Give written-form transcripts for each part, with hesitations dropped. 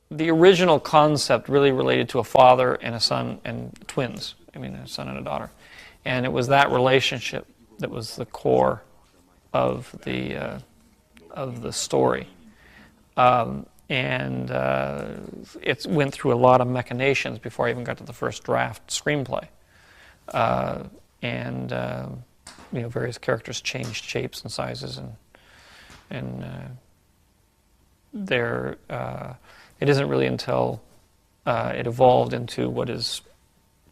the original concept really related to a father and a son and twins. I mean, a son and a daughter, and it was that relationship that was the core of the story. And it went through a lot of machinations before I even got to the first draft screenplay. And various characters changed shapes and sizes, and there. It isn't really until it evolved into what is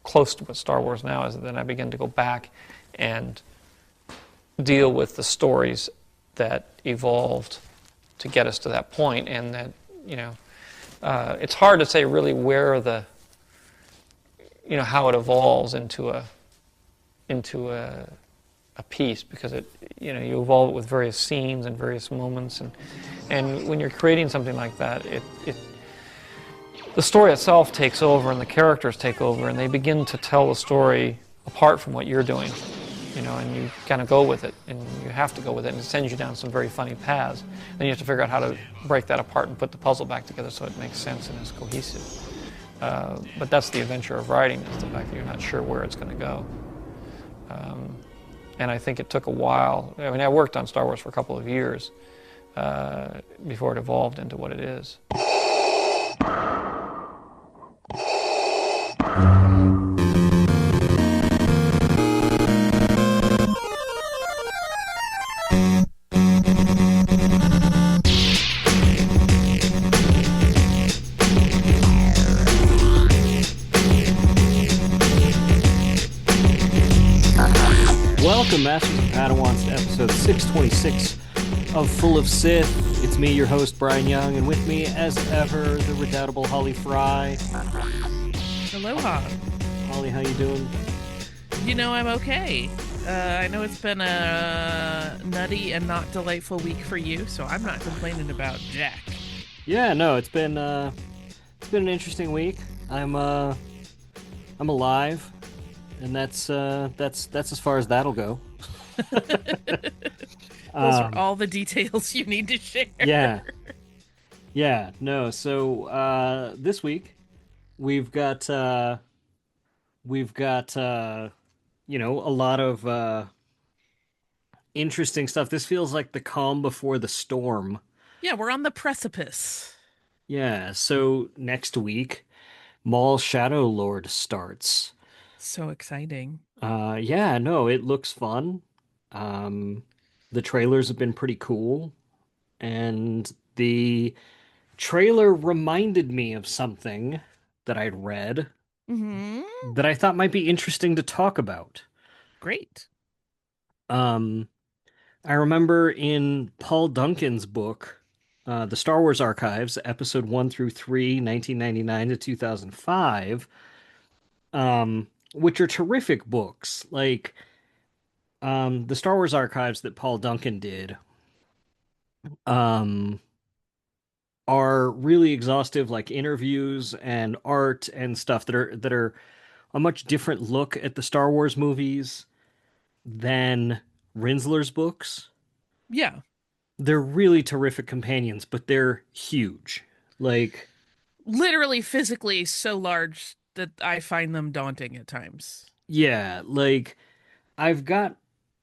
close to what Star Wars now is that then I began to go back and deal with the stories that evolved to get us to that point, and that it's hard to say really where how it evolves into a piece, because you evolve it with various scenes and various moments, and when you're creating something like that, the story itself takes over and the characters take over, and they begin to tell the story apart from what you're doing, and you kind of go with it, and you have to go with it, and it sends you down some very funny paths. Then you have to figure out how to break that apart and put the puzzle back together so it makes sense and is cohesive. But that's the adventure of writing, is the fact that you're not sure where it's going to go. And I think it took a while. I mean, I worked on Star Wars for a couple of years before it evolved into what it is. Welcome, Masters and Padawans, to episode 626 of Full of Sith. It's me, your host, Bryan Young, and with me, as ever, the redoubtable Holly Frey. Aloha. Holly, how you doing? I'm okay. I know it's been a nutty and not delightful week for you, so I'm not complaining about Jack. Yeah, no, it's been an interesting week. I'm alive. And that's as far as that'll go. Those are all the details you need to share. Yeah, no. So this week we've got a lot of interesting stuff. This feels like the calm before the storm. Yeah, we're on the precipice. Yeah. So next week, Maul Shadow Lord starts. So exciting. Yeah, no, it looks fun. Um, the trailers have been pretty cool, and the trailer reminded me of something that I'd read Mm-hmm. that I thought might be interesting to talk about. Great. Um, I remember in Paul Duncan's book, The Star Wars Archives, episode 1 through 3, 1999 to 2005, which are terrific books. Like, the Star Wars Archives that Paul Duncan did, um, are really exhaustive, like interviews and art and stuff that are a much different look at the Star Wars movies than Rinsler's books. Yeah. They're really terrific companions, but they're huge. Like, Literally physically so large that I find them daunting at times. yeah, like I've got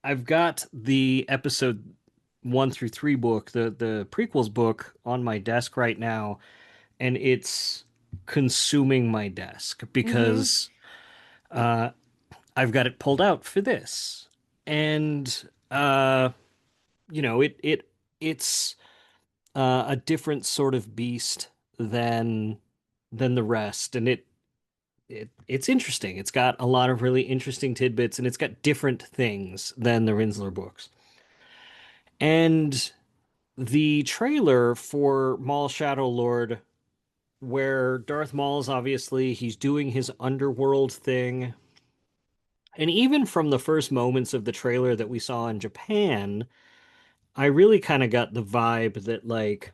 I've got the episode 1 through 3 book, the prequels book on my desk right now, and it's consuming my desk Mm-hmm. because uh I've got it pulled out for this. And it's a different sort of beast than the rest, and it's interesting. It's got a lot of really interesting tidbits, and it's got different things than the Rinsler books. And the trailer for Maul Shadow Lord, where Darth Maul's obviously he's doing his underworld thing. And even from the first moments of the trailer that we saw in Japan, I really kind of got the vibe that like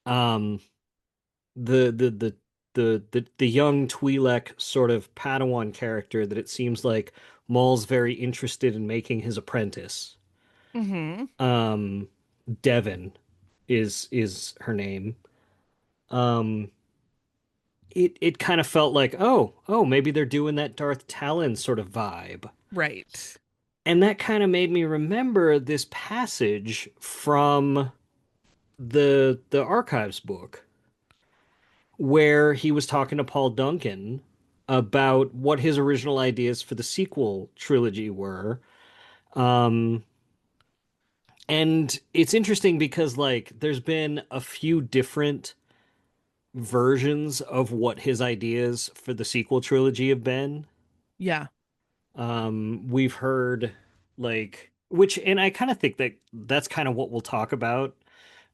um the young Twi'lek sort of Padawan character, that it seems like Maul's very interested in making his apprentice. Mm-hmm. Um Devon is her name. Um, it kind of felt like, oh, maybe they're doing that Darth Talon sort of vibe. Right. And that kind of made me remember this passage from the archives book where he was talking to Paul Duncan about what his original ideas for the sequel trilogy were. Um, and it's interesting because like there's been a few different versions of what his ideas for the sequel trilogy have been. Yeah. We've heard like which and I kind of think that that's kind of what we'll talk about,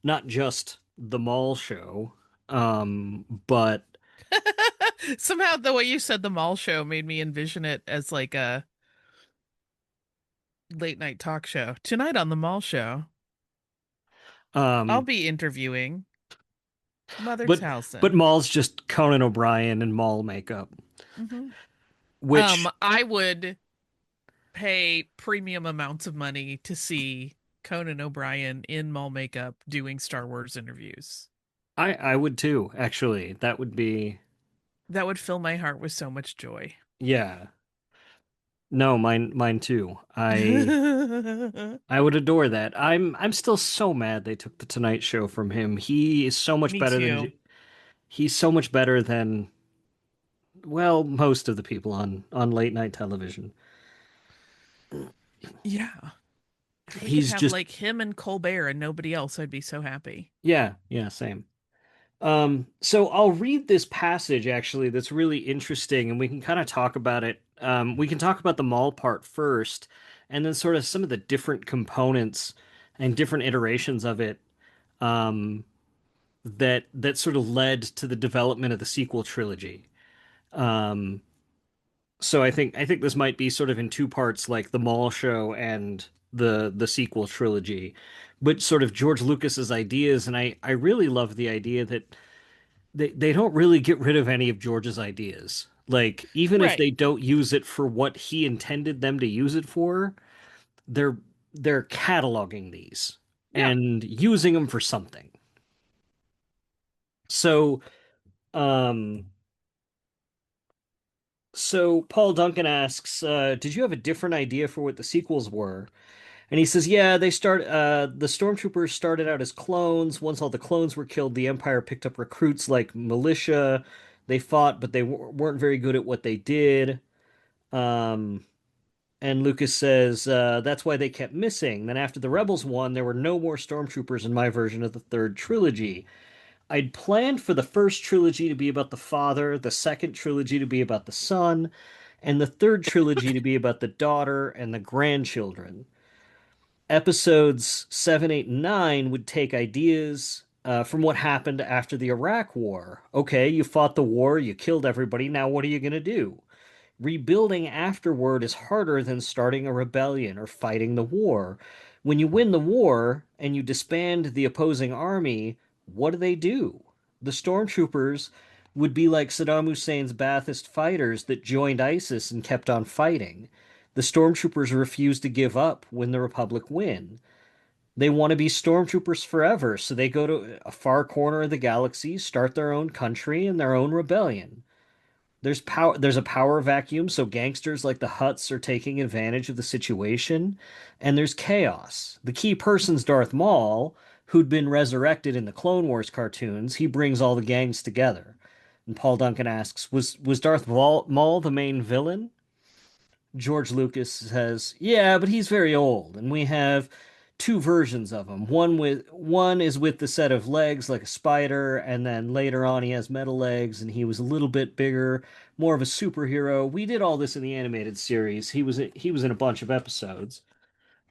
not just the Maul show, but Somehow the way you said the mall show made me envision it as like a late night talk show. Tonight on the mall show, I'll um be interviewing Mother but Towson. Maul's just Conan O'Brien and Maul makeup, Hmm. which I would pay premium amounts of money to see Conan O'Brien in mall makeup doing Star Wars interviews. I would too, actually. That would be That would fill my heart with so much joy. yeah. No, mine too. I would adore that. I'm still so mad they took the Tonight Show from him. He is so much Me better too. he's so much better than well, most of the people on late night television. Yeah. If we could He's have just like him and Colbert and nobody else, I'd be so happy. yeah, same. So I'll read this passage actually that's really interesting, and we can kind of talk about it. We can talk about the mall part first, and then sort of some of the different components and different iterations of it, um, that sort of led to the development of the sequel trilogy. Um, so I think this might be sort of in two parts, like the Mall show and the sequel trilogy, but sort of George Lucas's ideas, and I really love the idea that they don't really get rid of any of George's ideas. Like even if Right. they don't use it for what he intended them to use it for, they're they're cataloging these Yeah. and using them for something. So, um, so Paul Duncan asks, "Did you have a different idea for what the sequels were?" And he says, "Yeah, the stormtroopers started out as clones. Once all the clones were killed, the Empire picked up recruits like militia. They fought, but they weren't very good at what they did." Um, and Lucas says, "That's why they kept missing. Then after the Rebels won, there were no more stormtroopers in my version of the third trilogy. I'd planned for the first trilogy to be about the father, the second trilogy to be about the son, and the third trilogy to be about the daughter and the grandchildren. Episodes 7, 8, and 9 would take ideas from what happened after the Iraq War. Okay, you fought the war, you killed everybody, now what are you going to do? Rebuilding afterward is harder than starting a rebellion or fighting the war. When you win the war and you disband the opposing army, what do they do? The stormtroopers would be like Saddam Hussein's Ba'athist fighters that joined ISIS and kept on fighting. The stormtroopers refuse to give up when the Republic win. They want to be stormtroopers forever, so they go to a far corner of the galaxy, start their own country and their own rebellion. There's a power vacuum, so gangsters like the Hutts are taking advantage of the situation, and there's chaos. The key person's Darth Maul, who'd been resurrected in the Clone Wars cartoons. He brings all the gangs together. And Paul Duncan asks, was Darth Maul the main villain? George Lucas says, "Yeah, but he's very old, and we have two versions of him. One is with the set of legs like a spider, and then later on he has metal legs, and he was a little bit bigger, more of a superhero. We did all this in the animated series. He was in a bunch of episodes.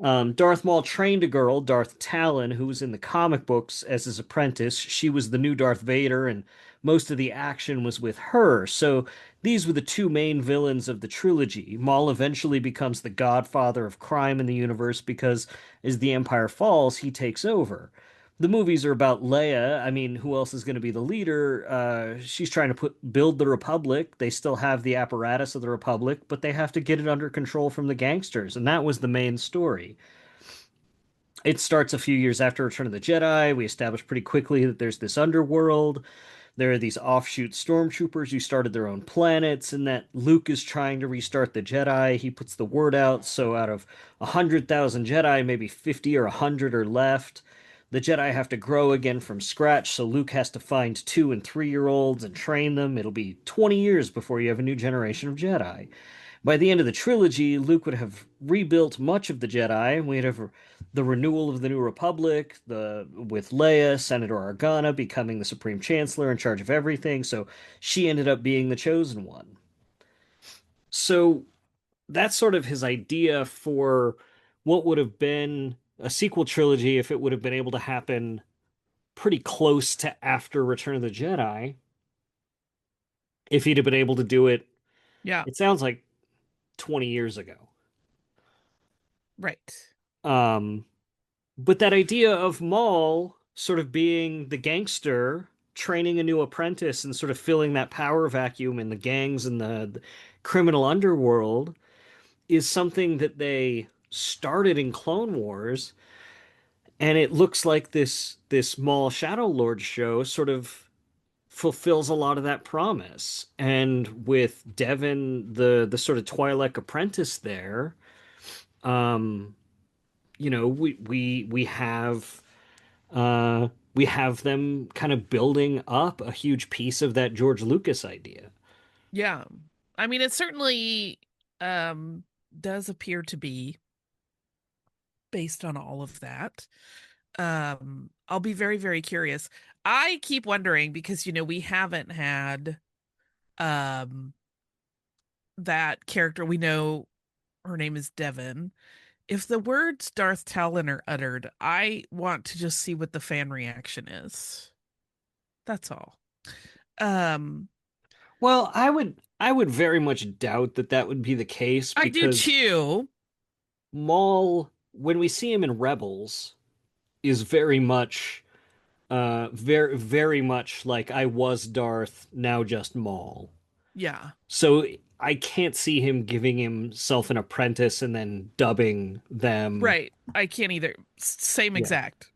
Darth Maul trained a girl, Darth Talon, who was in the comic books as his apprentice. She was the new Darth Vader, and most of the action was with her. So these were the two main villains of the trilogy. Maul eventually becomes the godfather of crime in the universe because as the Empire falls, he takes over. The movies are about Leia. I mean, who else is going to be the leader? She's trying to build the Republic. They still have the apparatus of the Republic, but they have to get it under control from the gangsters, and that was the main story. It starts a few years after Return of the Jedi. We establish pretty quickly that there's this underworld. there are these offshoot stormtroopers who started their own planets, and that Luke is trying to restart the Jedi. He puts the word out, so out of 100,000 Jedi, maybe 50 or 100 are left. The Jedi have to grow again from scratch, so Luke has to find 2 and 3-year-olds and train them. It'll be 20 years before you have a new generation of Jedi. By the end of the trilogy, Luke would have rebuilt much of the Jedi, and we'd have the renewal of the New Republic, the with Leia, Senator Organa becoming the Supreme Chancellor in charge of everything, so she ended up being the chosen one. So that's sort of his idea for what would have been a sequel trilogy if it would have been able to happen pretty close to after Return of the Jedi. If he'd have been able to do it, Yeah, it sounds like 20 years ago. right. Um, but that idea of Maul sort of being the gangster, training a new apprentice and sort of filling that power vacuum in the gangs and the criminal underworld is something that they started in Clone Wars, and it looks like this Maul Shadow Lord show sort of fulfills a lot of that promise. And with Devin, the sort of Twi'lek apprentice there, um, we have them kind of building up a huge piece of that George Lucas idea. Yeah. I mean, it certainly um does appear to be based on all of that. I'll be very, very curious. I keep wondering because, we haven't had um that character. We know her name is Devon. If the words Darth Talon are uttered, I want to just see what the fan reaction is. That's all. Um, Well, I would very much doubt that that would be the case I do because too. Maul, when we see him in Rebels, is very much very very much like I was Darth, now just Maul. Yeah. So I can't see him giving himself an apprentice and then dubbing them. Right. I can't either. Same Yeah. exact.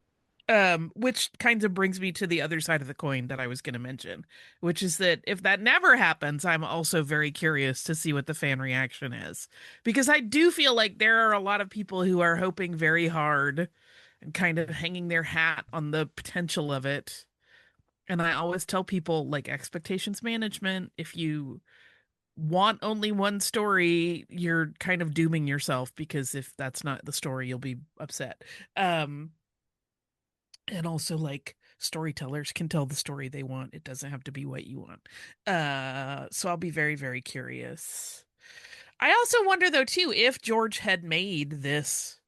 Which kind of brings me to the other side of the coin that I was going to mention, which is that if that never happens, I'm also very curious to see what the fan reaction is. Because I do feel like there are a lot of people who are hoping very hard and kind of hanging their hat on the potential of it. And I always tell people, like, expectations management, if you want only one story, you're kind of dooming yourself, because if that's not the story, you'll be upset. Um, and also, like, storytellers can tell the story they want. It doesn't have to be what you want. So I'll be very, very curious. I also wonder though too if George had made this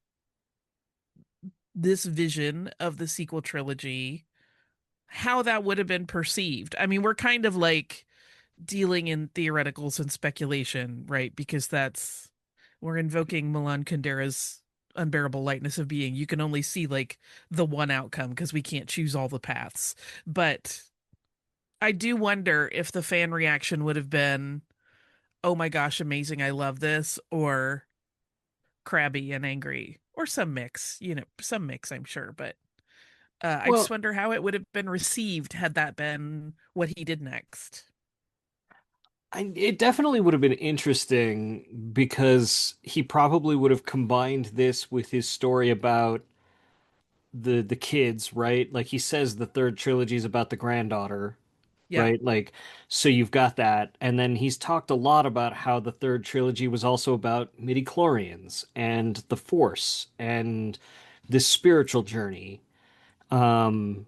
vision of the sequel trilogy, how that would have been perceived. I mean, we're kind of like dealing in theoreticals and speculation, right? Because we're invoking Milan Kundera's unbearable lightness of being. You can only see like the one outcome because we can't choose all the paths. But I do wonder if the fan reaction would have been, "Oh my gosh, amazing, I love this," or crabby and angry, or some mix, some mix, I'm sure. But I just Well, wonder how it would have been received had that been what he did next. it definitely would have been interesting because he probably would have combined this with his story about the kids, right? Like he says the third trilogy is about the granddaughter, Yeah, right? Like so you've got that. And then he's talked a lot about how the third trilogy was also about midichlorians and the Force and this spiritual journey. Um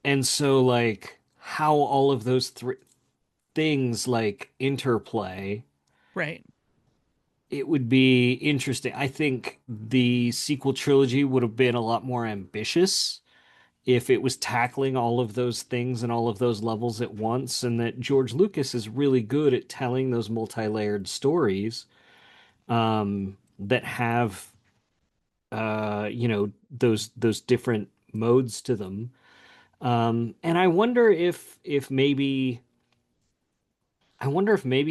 and so like how all of those three things like interplay, right. it would be interesting. I think the sequel trilogy would have been a lot more ambitious if it was tackling all of those things and all of those levels at once, and that George Lucas is really good at telling those multi-layered stories that have those different modes to them. And I wonder if maybe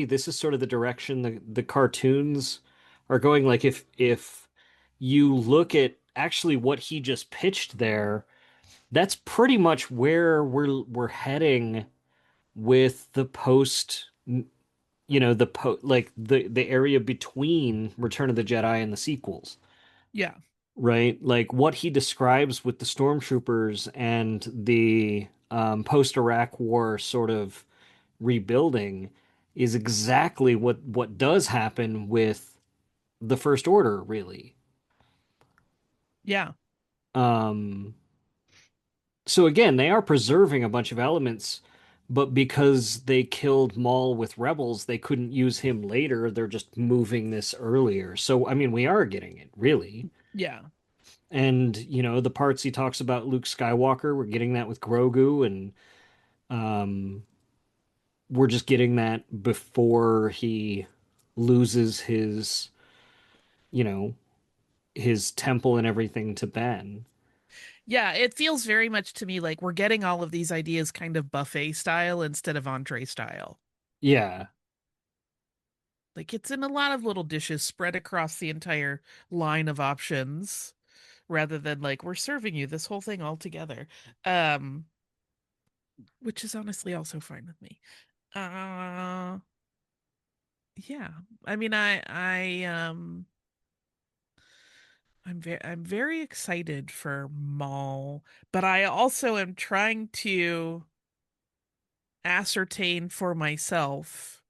this is sort of the direction the cartoons are going. Like if you look at actually what he just pitched there, that's pretty much where we're heading with the post, like the area between Return of the Jedi and the sequels, Yeah. right? Like what he describes with the stormtroopers and the post-Iraq War sort of rebuilding is exactly what does happen with the First Order, really. Yeah. Um, so again, they are preserving a bunch of elements, but because they killed Maul with rebels, they couldn't use him later. They're just moving this earlier. So I mean, we are getting it, really. Yeah. And, the parts he talks about Luke Skywalker, we're getting that with Grogu, and um, we're just getting that before he loses you know, his temple and everything to Ben. Yeah, it feels very much to me like we're getting all of these ideas kind of buffet style instead of entree style. Yeah. Like it's in a lot of little dishes spread across the entire line of options rather than like we're serving you this whole thing all together. Um, which is honestly also fine with me. Uh yeah. I mean I'm very excited for Maul, but I also am trying to ascertain for myself.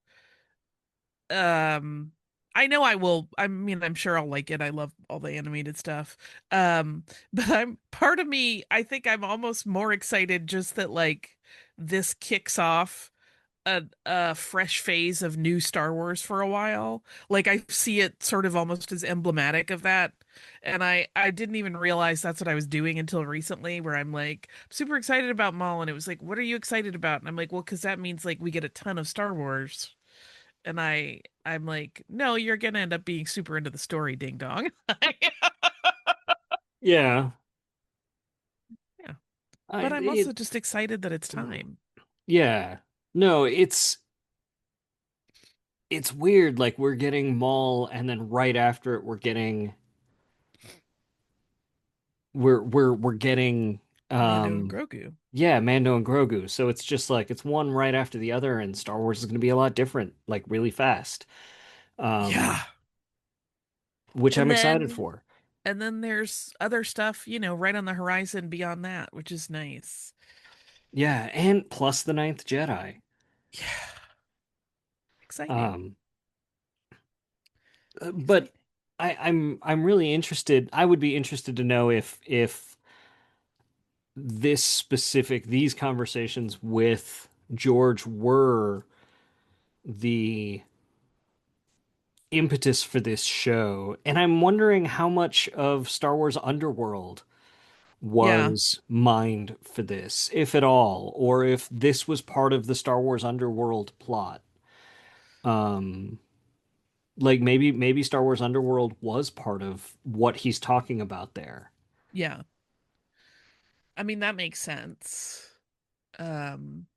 Um, I know I will. I mean, I'm sure I'll like it. I love all the animated stuff. Um, but I'm part of me, I think I'm almost more excited just that like this kicks off a fresh phase of new Star Wars for a while. Like I see it sort of almost as emblematic of that. And I didn't even realize that's what I was doing until recently, where I'm like super excited about Maul, and it was like, what are you excited about? And I'm like, well, because that means like we get a ton of Star Wars. And I'm like, no, you're gonna end up being super into the story, ding dong. Yeah. Yeah. I But I'm also it just excited that it's time. yeah. No, it's weird. Like we're getting Maul, and then right after it, we're getting Mando and um Grogu. yeah, Mando and Grogu. So it's just like it's one right after the other, and Star Wars is going to be a lot different, like really fast. Yeah. Um, which And I'm excited then for. and then there's other stuff, right on the horizon beyond that, which is nice. Yeah, and plus the Ninth Jedi. Yeah. Exciting. Um, but Exciting. I'm really interested. I would be interested to know if these conversations with George were the impetus for this show. And I'm wondering how much of Star Wars Underworld Yeah. was mined for this, if at all, or if this was part of the Star Wars Underworld plot. Um, like maybe Star Wars Underworld was part of what he's talking about there. Yeah. I mean, that makes sense. Um,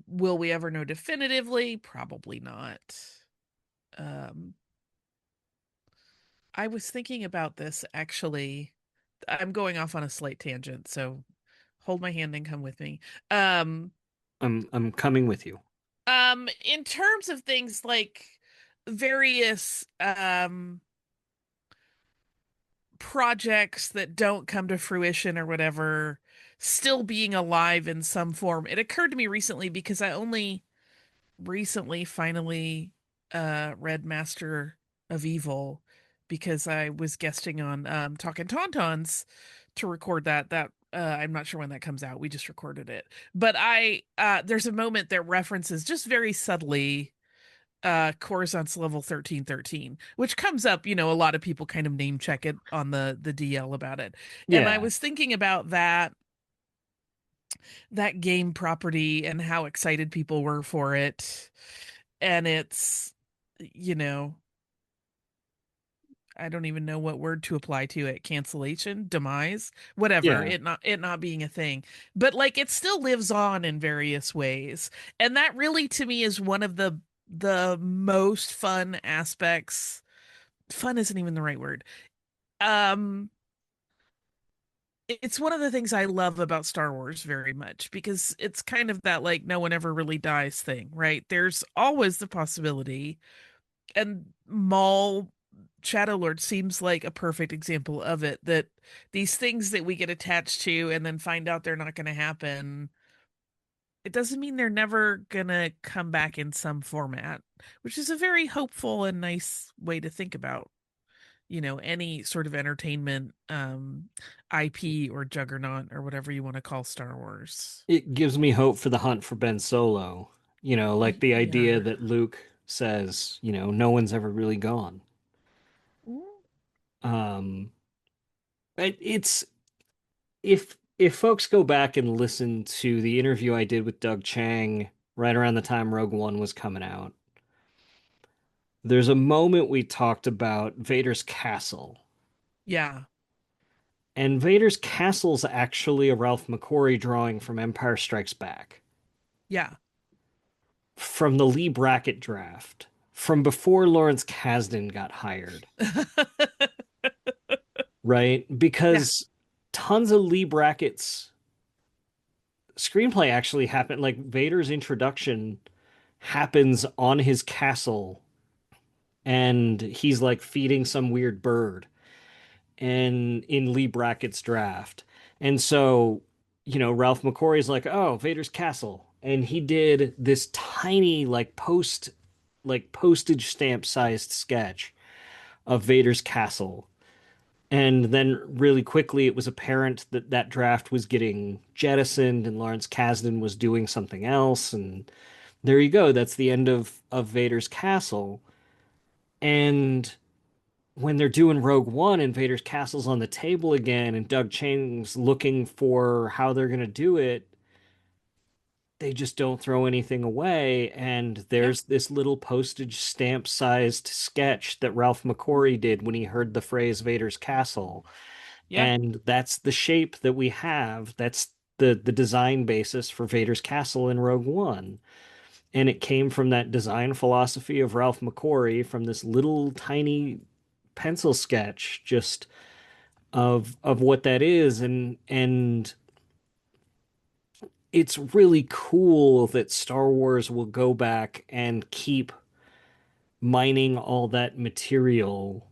will we ever know definitively? Probably not. Um, I was thinking about this actually. I'm going off on a slight tangent, so hold my hand and come with me. Um, I'm coming with you. in terms of things like various projects that don't come to fruition or whatever still being alive in some form. It occurred to me recently because I only recently finally read Master of Evil because I was guesting on Talking Tauntauns to record that I'm not sure when that comes out. We just recorded it. But I there's a moment that references just very subtly Coruscant's level 1313, which comes up, a lot of people kind of name check it on the DL about it. And I Yeah, was thinking about that game property and how excited people were for it. And it's, you know, I don't even know what word to apply to it. Cancellation, demise, whatever, yeah, it not being a thing. But like it still lives on in various ways. And that really to me is one of the most fun aspects. Fun isn't even the right word. Um it's one of the things I love about Star Wars very much because it's kind of that like no one ever really dies thing, right? There's always the possibility, and Maul Shadow Lord seems like a perfect example of it, that these things that we get attached to and then find out they're not going to happen, it doesn't mean they're never going to come back in some format, which is a very hopeful and nice way to think about, any sort of entertainment IP or juggernaut or whatever you want to call Star Wars. It gives me hope for the hunt for Ben Solo. Like the idea Yeah. that Luke says, no one's ever really gone. Um, it's if folks go back and listen to the interview I did with Doug Chang right around the time Rogue One was coming out, there's a moment we talked about Vader's castle. Yeah. And Vader's castle's actually a Ralph McQuarrie drawing from Empire Strikes Back, Yeah. from the Lee Brackett draft, from before Lawrence Kasdan got hired, right? Yeah. Because tons of Lee Brackett's screenplay actually happened, like Vader's introduction happens on his castle, and he's like feeding some weird bird and in Lee Brackett's draft. And so, Ralph McQuarrie's like, "Oh, Vader's castle." And he did this tiny like postage stamp sized sketch of Vader's castle. And then really quickly it was apparent that that draft was getting jettisoned and Lawrence Kasdan was doing something else, and there you go. That's the end of Vader's castle. And when they're doing Rogue One and Vader's castle's on the table again and Doug Chang's looking for how they're going to do it, they just don't throw anything away. And Yeah. there's this little postage stamp sized sketch that Ralph McQuarrie did when he heard the phrase Vader's castle. Yeah. And that's the shape that we have. That's the design basis for Vader's castle in Rogue One. And it came from that design philosophy of Ralph McQuarrie, from this little tiny pencil sketch just of what that is. And it's really cool that Star Wars will go back and keep mining all that material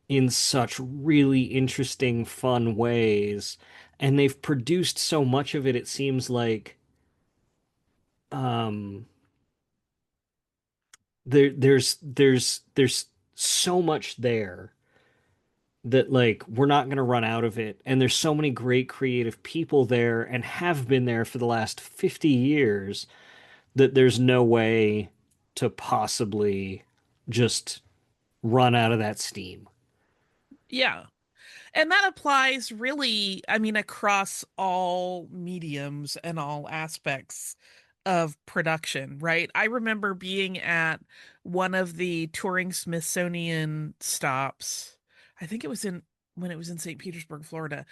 in such really interesting, fun ways. And they've produced so much of it, it seems like um there's so much there that like we're not going to run out of it, and there's so many great creative people there and have been there for the last 50 years that there's no way to possibly just run out of that steam. Yeah. And that applies really, I mean, across all mediums and all aspects of production, right? I remember being at one of the touring Smithsonian stops. I think it was in when it was in St. Petersburg, Florida,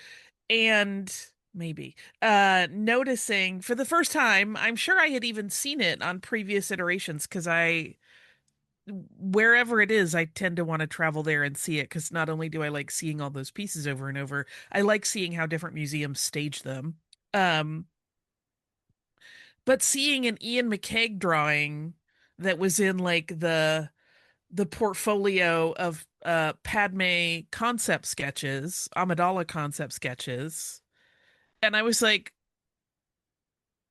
and maybe noticing for the first time, I'm sure I had even seen it on previous iterations because I wherever it is, I tend to want to travel there and see it because not only do I like seeing all those pieces over and over, I like seeing how different museums stage them. Um, but seeing an Ian McCaig drawing that was in like the portfolio of Padme concept sketches, Amidala concept sketches, and I was like,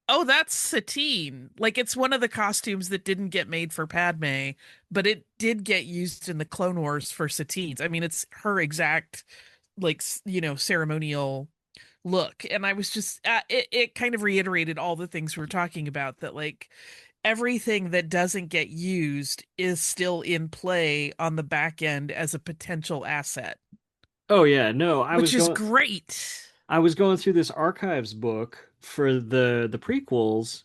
oh, that's Satine. Like it's one of the costumes that didn't get made for Padme, but it did get used in the Clone Wars for Satine's. I mean, it's her exact like ceremonial look. And I was just it kind of reiterated all the things we were talking about, that like everything that doesn't get used is still in play on the back end as a potential asset, Oh yeah, no, which is great. I was going through this archives book for the prequels,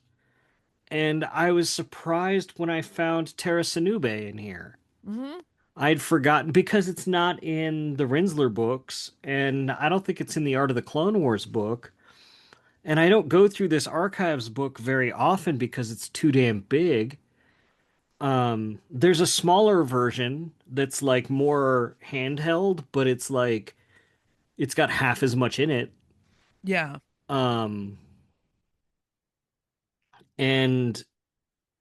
and I was surprised when I found Terra Sanube in here. Hmm. I'd forgotten because it's not in the Rinsler books, and I don't think it's in the Art of the Clone Wars book. And I don't go through this archives book very often because it's too damn big. There's a smaller version that's like more handheld, but it's like it's got half as much in it. Yeah. Um, and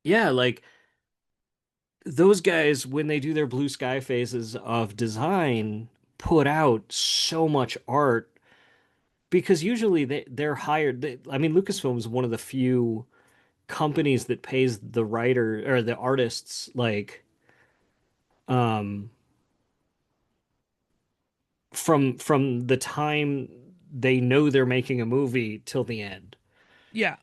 yeah, like those guys, when they do their blue sky phases of design, put out so much art because usually they're hired. I mean, Lucasfilm is one of the few companies that pays the writer or the artists like um from the time they know they're making a movie till the end. Yeah.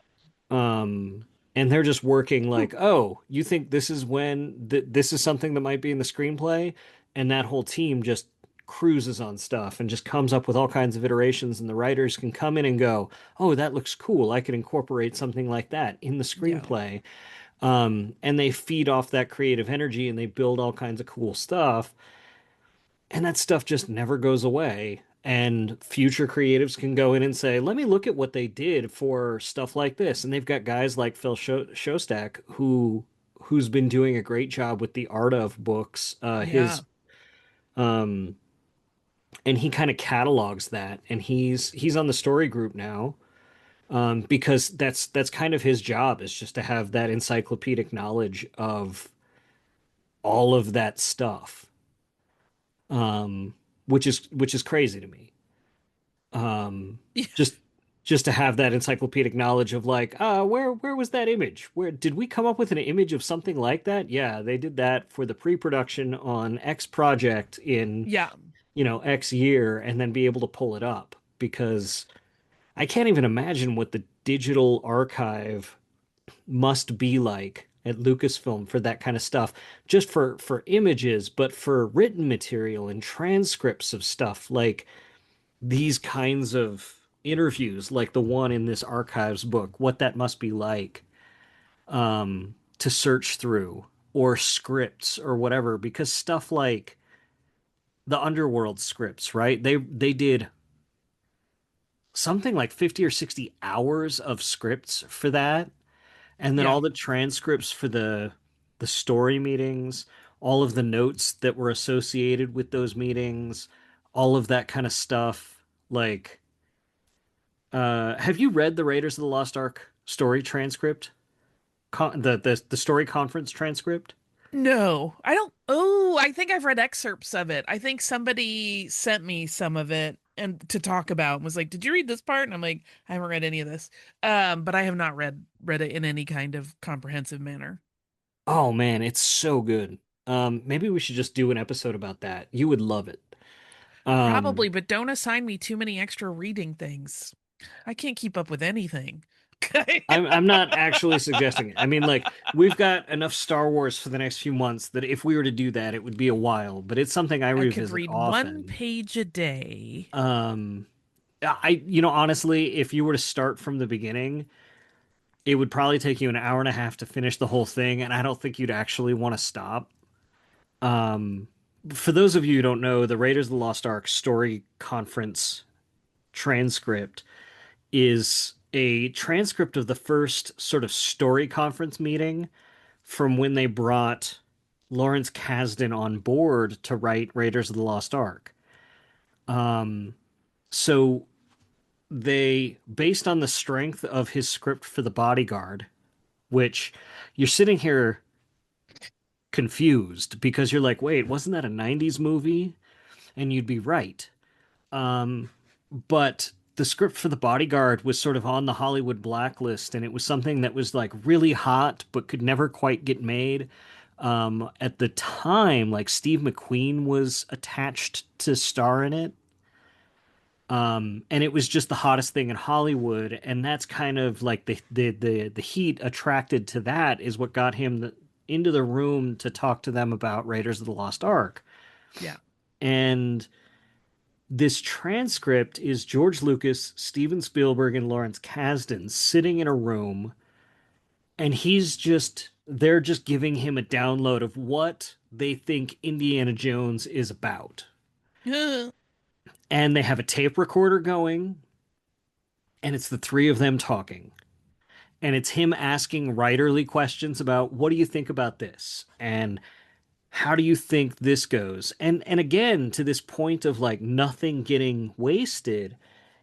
Um, and they're just working like, oh, you think this is when this is something that might be in the screenplay, and that whole team just cruises on stuff and just comes up with all kinds of iterations, and the writers can come in and go, oh, that looks cool. I could incorporate something like that in the Yeah. screenplay. And they feed off that creative energy and they build all kinds of cool stuff. And that stuff just never goes away. And future creatives can go in and say, let me look at what they did for stuff like this. And they've got guys like Phil Shostak who's been doing a great job with the art of books. Yeah. Um and he kind of catalogs that, and he's on the story group now. Because that's kind of his job, is just to have that encyclopedic knowledge of all of that stuff. Um, which is crazy to me. Um, Yeah. just just to have that encyclopedic knowledge of like, where was that image? Where did we come up with an image of something like that? Yeah, they did that for the pre-production on X project in, Yeah. X year, and then be able to pull it up because I can't even imagine what the digital archive must be like at Lucasfilm for that kind of stuff, just for images, but for written material and transcripts of stuff like these kinds of interviews, like the one in this archives book, what that must be like to search through, or scripts or whatever, because stuff like the Underworld scripts, right? They did something like 50 or 60 hours of scripts for that, and then Yeah. all the transcripts for the story meetings, all of the notes that were associated with those meetings, all of that kind of stuff. Like, have you read the Raiders of the Lost Ark story transcript? The story conference transcript? No, I don't. Oh, I think I've read excerpts of it. I think somebody sent me some of it and to talk about and was like, "Did you read this part?" And I'm like, "I haven't read any of this." But I have not read it in any kind of comprehensive manner. Oh man, it's so good. Maybe we should just do an episode about that. You would love it. Probably, Um, but don't assign me too many extra reading things. I can't keep up with anything. I'm not actually suggesting it. I mean, like, we've got enough Star Wars for the next few months that if we were to do that, it would be a while, but it's something I I could revisit read one often. page a day. Um, honestly, if you were to start from the beginning, it would probably take you an hour and a half to finish the whole thing, and I don't think you'd actually want to stop. Um, for those of you who don't know, the Raiders of the Lost Ark story conference transcript is a transcript of the first sort of story conference meeting from when they brought Lawrence Kasdan on board to write Raiders of the Lost Ark. Um, so they, based on the strength of his script for The Bodyguard, which you're sitting here confused because you're like, wait, wasn't that a 90s movie? And you'd be right. Um, but the script for The Bodyguard was sort of on the Hollywood blacklist, and it was something that was like really hot but could never quite get made. At the time, like Steve McQueen was attached to star in it. And it was just the hottest thing in Hollywood, and that's kind of like the heat attracted to that is what got him into the room to talk to them about Raiders of the Lost Ark. Yeah. And this transcript is George Lucas, Steven Spielberg, and Lawrence Kasdan sitting in a room, and they're just giving him a download of what they think Indiana Jones is about. And they have a tape recorder going, and it's the three of them talking. And it's him asking writerly questions about, what do you think about this? And how do you think this goes? And again, to this point of like nothing getting wasted,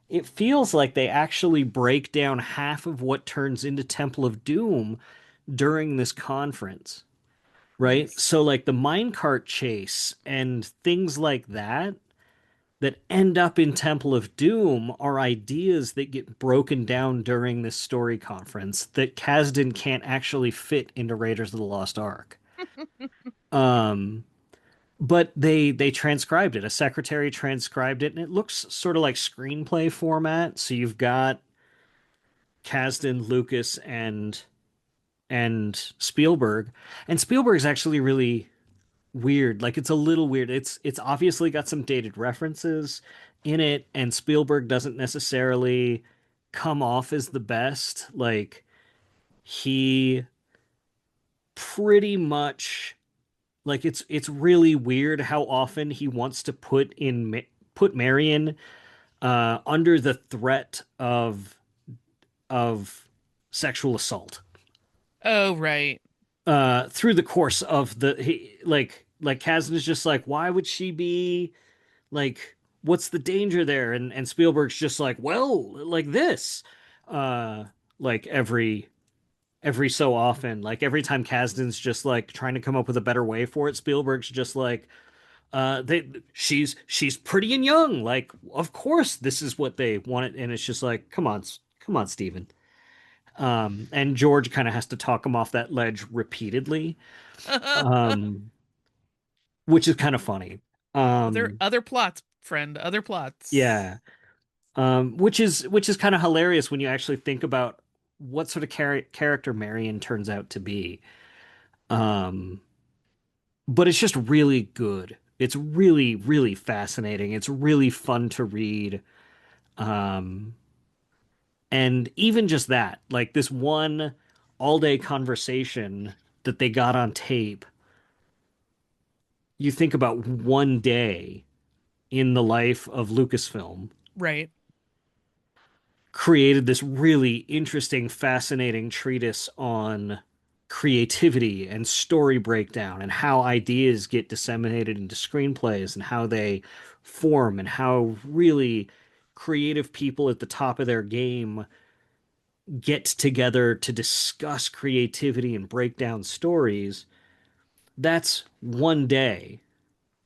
it feels like they actually break down half of what turns into Temple of Doom during this conference, right? Nice. So like the minecart chase and things like that end up in Temple of Doom are ideas that get broken down during this story conference that Kasdan can't actually fit into Raiders of the Lost Ark. Um, but they transcribed it. A secretary transcribed it, and it looks sort of like screenplay format. So you've got Kasdan, Lucas, and Spielberg, and Spielberg's actually really weird. Like it's a little weird. It's obviously got some dated references in it, and Spielberg doesn't necessarily come off as the best. Like he pretty much like it's really weird how often he wants to put Marion under the threat of sexual assault Oh, right. through the course of like Kazan is just like, why would she be like, what's the danger there? And Spielberg's just like, well, like this. Uh like every so often, like every time Kasdan's just like trying to come up with a better way for it, Spielberg's just like, she's pretty and young. Like, of course this is what they wanted, and it's just like, come on, Steven. And George kind of has to talk him off that ledge repeatedly. Um, which is kind of funny. other Um, other plots, friend, other plots. yeah. Which is kind of hilarious when you actually think about what sort of character Marion turns out to be. Um, but it's just really good. It's really, really fascinating. It's really fun to read. Um, and even just that, like this one all day conversation that they got on tape, you think about one day in the life of Lucasfilm Right. created this really interesting, fascinating treatise on creativity and story breakdown and how ideas get disseminated into screenplays and how they form and how really creative people at the top of their game get together to discuss creativity and break down stories. That's one day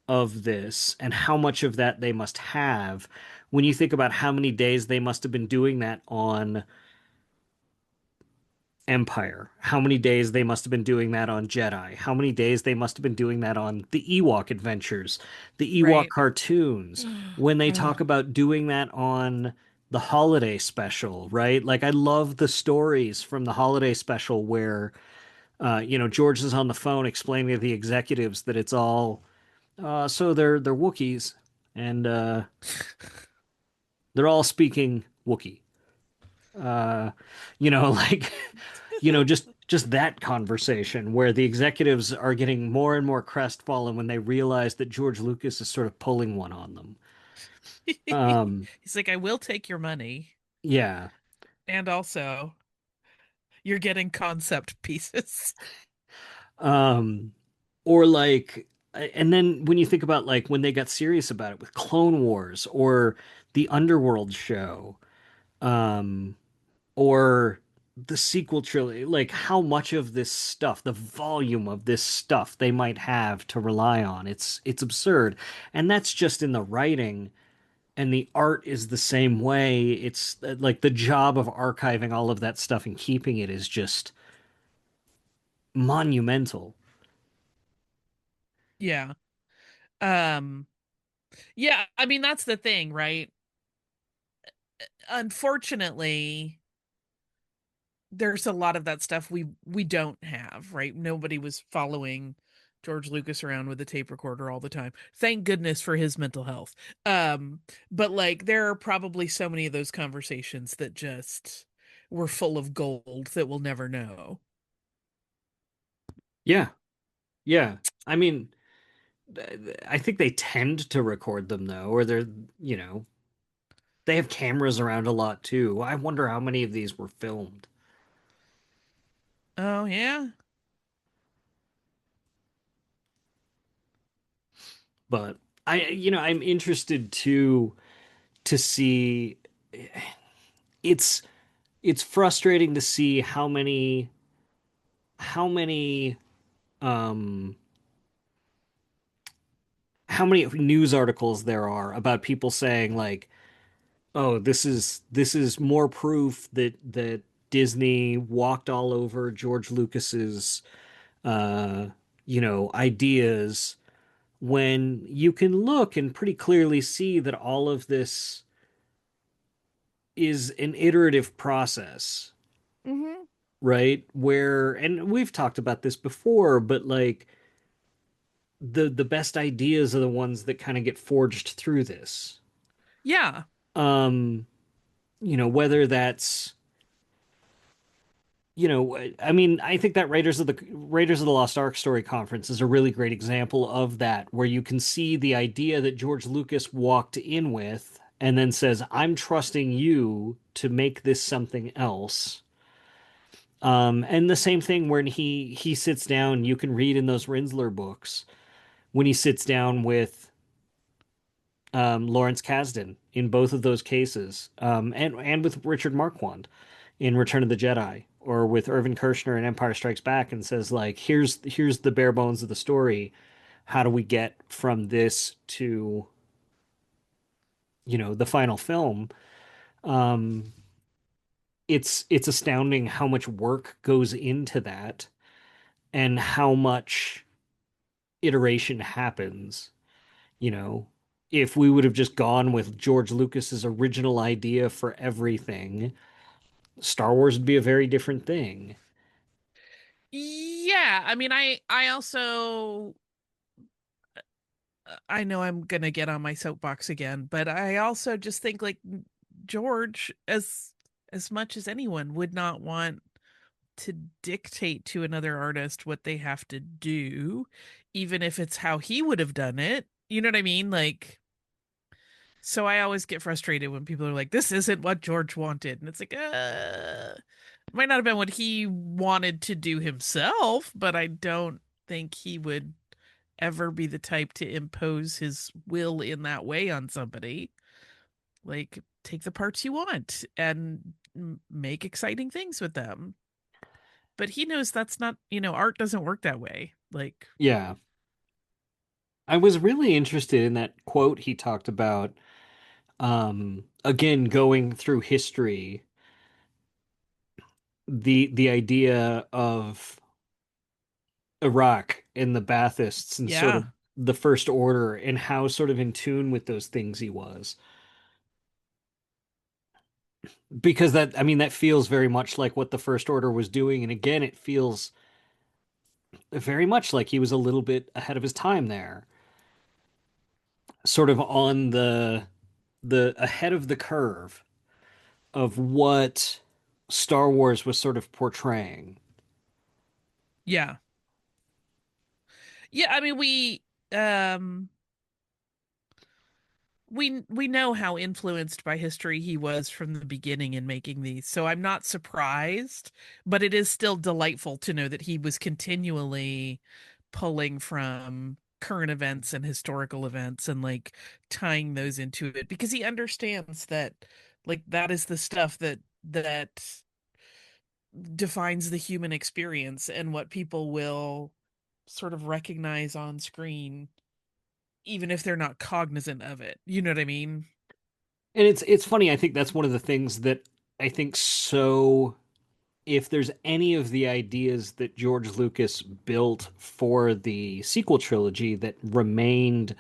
of this and how much of that they must have when you think about how many days they must have been doing that on Empire, how many days they must have been doing that on Jedi, how many days they must have been doing that on the Ewok adventures, the Ewok Right. cartoons, when they talk about doing that on the holiday special, right? Like I love the stories from the holiday special where George is on the phone explaining to the executives that it's all so they're Wookiees and they're all speaking Wookiee. Like just that conversation where the executives are getting more and more crestfallen when they realize that George Lucas is sort of pulling one on them. Um, He's like, I will take your money. yeah. And also, you're getting concept pieces. Um, or like, and then when you think about like when they got serious about it with Clone Wars or the Underworld show, um, or the sequel trilogy, like how much of this stuff, the volume of this stuff they might have to rely on. It's absurd. And that's just in the writing, and the art is the same way. It's like the job of archiving all of that stuff and keeping it is just monumental. Yeah. Um, yeah, I mean that's the thing, right? Unfortunately, there's a lot of that stuff we don't have, right? Nobody was following George Lucas around with a tape recorder all the time. Thank goodness for his mental health. But like there are probably so many of those conversations that just were full of gold that we'll never know. Yeah. Yeah. I mean, I think they tend to record them though, or you know, they have cameras around a lot too. I wonder how many of these were filmed. Oh yeah. But I'm interested to see. it's it's frustrating to see how many um how many news articles there are about people saying like, oh, this is more proof that Disney walked all over George Lucas's uh ideas, when you can look and pretty clearly see that all of this is an iterative process, Hmm. right? Where, and we've talked about this before, but like the best ideas are the ones that kind of get forged through this. Yeah. Um, whether that's, I mean, I think that Raiders of the Lost Ark story conference is a really great example of that, where you can see the idea that George Lucas walked in with and then says, "I'm trusting you to make this something else." And the same thing when he sits down, you can read in those Rinsler books when he sits down with Lawrence Kasdan in both of those cases, and with Richard Marquand in Return of the Jedi, or with Irvin Kershner in Empire Strikes Back, and says like, here's the bare bones of the story. How do we get from this to the final film? Um, it's astounding how much work goes into that and how much iteration happens. You know, if we would have just gone with George Lucas's original idea for everything, Star Wars would be a very different thing. Yeah. I mean, I also I know I'm gonna get on my soapbox again, but I also just think like George, as much as anyone, would not want to dictate to another artist what they have to do, even if it's how he would have done it. You know what I mean? Like, so I always get frustrated when people are like, "This isn't what George wanted," and it's like, it might not have been what he wanted to do himself, but I don't think he would ever be the type to impose his will in that way on somebody. Like, take the parts you want and make exciting things with them. But he knows that's not, art doesn't work that way. Like, Yeah. I was really interested in that quote he talked about, again, going through history, the idea of Iraq and the Baathists and sort of yeah, the First Order, and how sort of in tune with those things he was. Because that, I mean, that feels very much like what the First Order was doing. And again, it feels very much like he was a little bit ahead of his time there, sort of on the ahead of the curve of what Star Wars was sort of portraying. yeah. Yeah, I mean um we know how influenced by history he was from the beginning in making these. So I'm not surprised, but it is still delightful to know that he was continually pulling from current events and historical events and like tying those into it because he understands that like that is the stuff that defines the human experience and what people will sort of recognize on screen even if they're not cognizant of it. You know what I mean? And it's funny, I think that's one of the things that I think, so if there's any of the ideas that George Lucas built for the sequel trilogy that remained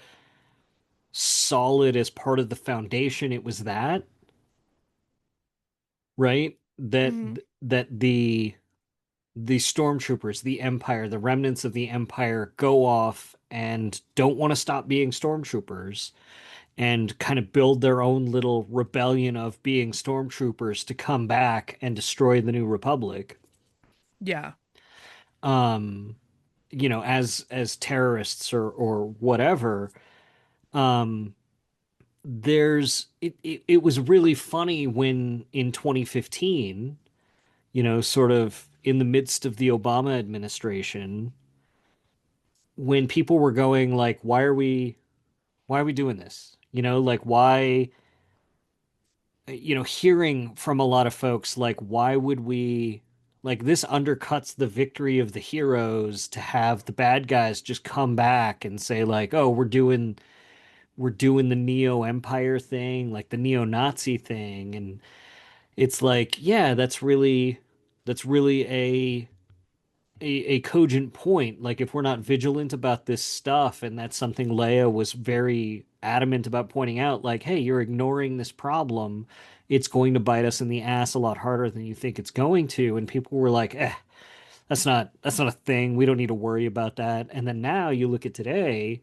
solid as part of the foundation, it was that, right? That Hmm. that the stormtroopers, the Empire, the remnants of the Empire go off and don't want to stop being stormtroopers, and kind of build their own little rebellion of being stormtroopers to come back and destroy the New Republic. Yeah. Um, as terrorists or whatever. Um, it was really funny when in 2015, sort of in the midst of the Obama administration, when people were going like, why are we doing this? Like, why, hearing from a lot of folks like, why would we, like, this undercuts the victory of the heroes to have the bad guys just come back and say like, oh, we're doing the Neo Empire thing, like the neo-Nazi thing. And it's like, yeah, that's really a cogent point. Like, if we're not vigilant about this stuff, and that's something Leia was very adamant about pointing out, like, hey, you're ignoring this problem. It's going to bite us in the ass a lot harder than you think it's going to. And people were like, that's not a thing. We don't need to worry about that. And then now you look at today,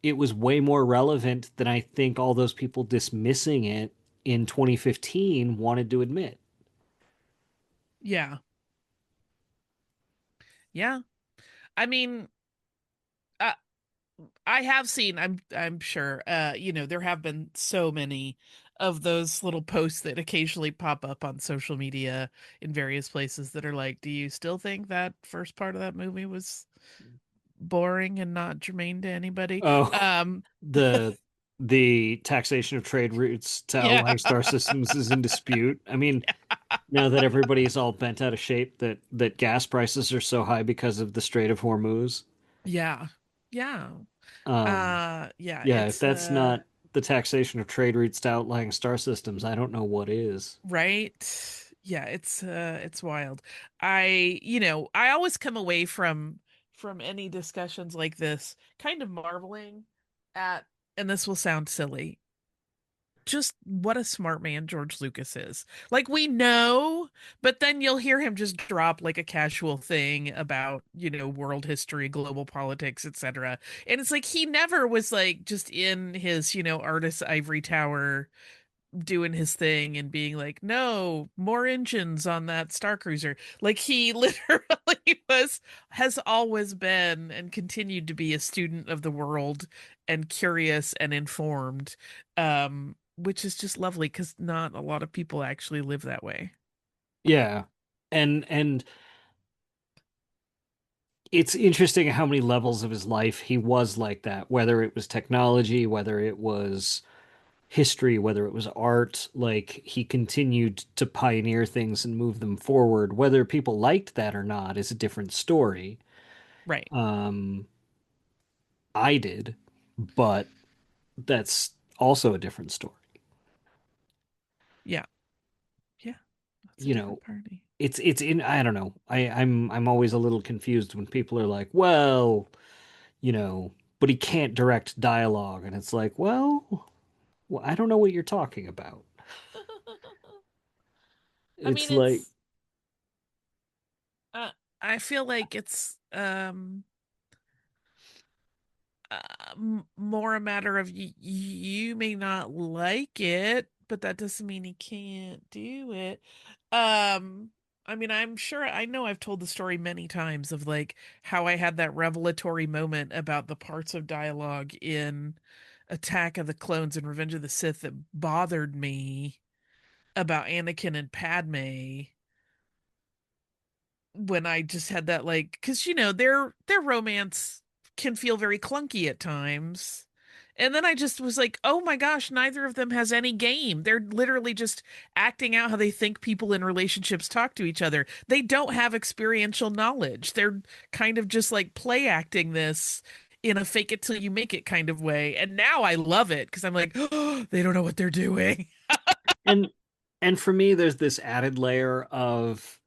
it was way more relevant than I think all those people dismissing it in 2015 wanted to admit. Yeah. Yeah. I mean, uh, I have seen, I'm sure, there have been so many of those little posts that occasionally pop up on social media in various places that are like, do you still think that first part of that movie was boring and not germane to anybody? Oh, Um, the the taxation of trade routes to yeah. outlying star systems is in dispute. I mean, now that everybody's all bent out of shape that gas prices are so high because of the Strait of Hormuz. Yeah. Yeah. Yeah, Yeah, if it's that's not the taxation of trade routes to outlying star systems, I don't know what is. right. Yeah, it's wild. I always come away from any discussions like this kind of marveling at, and this will sound silly, just what a smart man George Lucas is. Like, we know, but then you'll hear him just drop like a casual thing about, world history, global politics, etc. And it's like he never was like just in his, artist's ivory tower doing his thing and being like, no, more engines on that Star Cruiser. Like, he literally has always been and continued to be a student of the world and curious and informed. Which is just lovely because not a lot of people actually live that way. Yeah. And it's interesting how many levels of his life he was like that, whether it was technology, whether it was history, whether it was art. Like, he continued to pioneer things and move them forward. Whether people liked that or not is a different story. Right. Um, I did, but that's also a different story. Yeah. Yeah. That's a You different know, party. it's in, I don't know. I'm always a little confused when people are like, well, but he can't direct dialogue, and it's like, well, I don't know what you're talking about. I It's mean, like, uh, I feel like it's more a matter of you may not like it, but that doesn't mean he can't do it. Um, I mean, I'm sure I know I've told the story many times of like how I had that revelatory moment about the parts of dialogue in Attack of the Clones and Revenge of the Sith that bothered me about Anakin and Padme when I just had that, like, because their romance can feel very clunky at times. And then I just was like, oh my gosh, neither of them has any game. They're literally just acting out how they think people in relationships talk to each other. They don't have experiential knowledge. They're kind of just like play acting this in a fake it till you make it kind of way. And now I love it because I'm like, oh, they don't know what they're doing. and and for me, there's this added layer of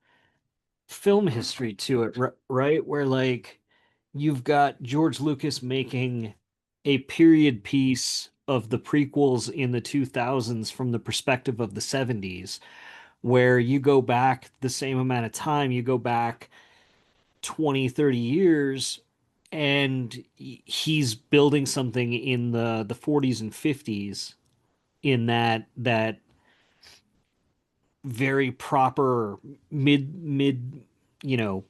film history to it, right? Where, like, you've got George Lucas making a period piece of the prequels in the 2000s from the perspective of the 70s, where you go back the same amount of time, you go back 20, 30 years, and he's building something in the 40s and 50s in that very proper mid, you know,